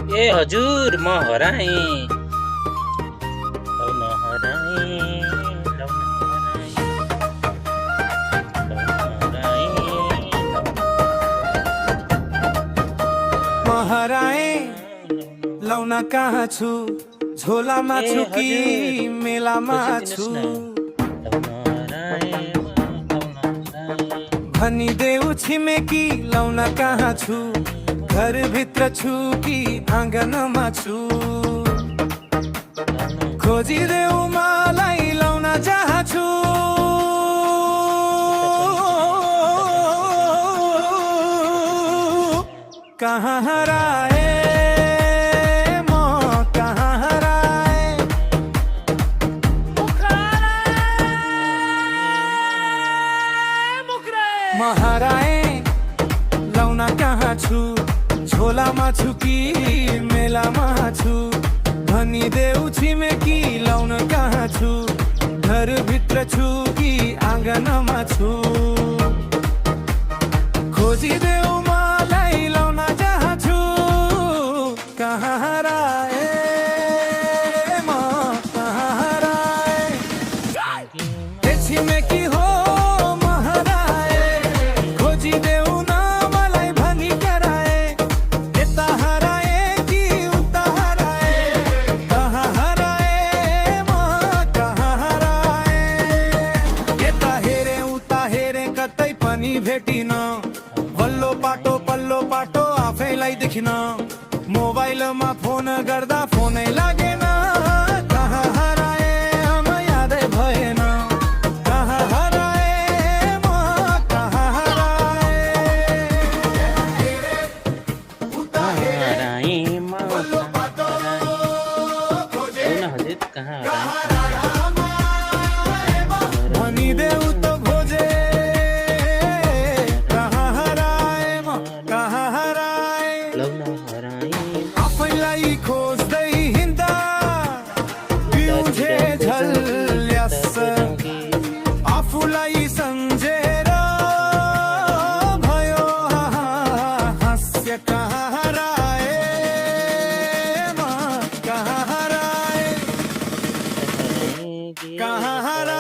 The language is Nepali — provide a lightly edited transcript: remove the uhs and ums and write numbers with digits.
ए हजुर म हराएँ लौ न हराएँ लौ न हराएँ लौना कहाँ छु झोलामा ए छु कि हजुर मेलामा छु खोजिदिनुहोस् न लौ न हराएँ लौ न हराएँ भनिदेऊ छिमेकी लौना कहाँ छु घरभित्र छु कि आँगनमा छु खोजिदेऊ मलाई लौन जहाँ छु कहाँ हराए म कहाँ हराए म हराए लौना कहाँ छु झोलामा छु कि मेलामा छु भनिदेऊ छिमेकी लौन कहाँ छु घरभित्र छु कि आँगनमा छु खोजिदेऊ मलाई लौन जहाँ छु कहाँ हराए म कहाँ हराए ए छिमेकी हो म हराए खोजिदेऊ न मलाई भनी कराए यता हराए कि उता हराए कहाँ हराए म कहाँ हराए यता हेरे उता हेरे कतै पनि भेटिन पल्लो पाटो आफैलाई देखिन मोबाइलमा फोन गर्दा फोनै लागेन कहाँ हराए म यादै भएन कहाँ हराए म कहाँ हराए हराएँ म कहाँ हराएँ लौ न हजुर कहाँ हराएँ भनिदेऊ त खोजे कहाँ हराए म कहाँ हराए लौ न हराएँ आफैलाई खोज्दै हिँड्दा बिउझे झल्यास आफूलाई सम्झेर भयो हास्य कहाँ हराए म कहाँ हराए कहाँ हराए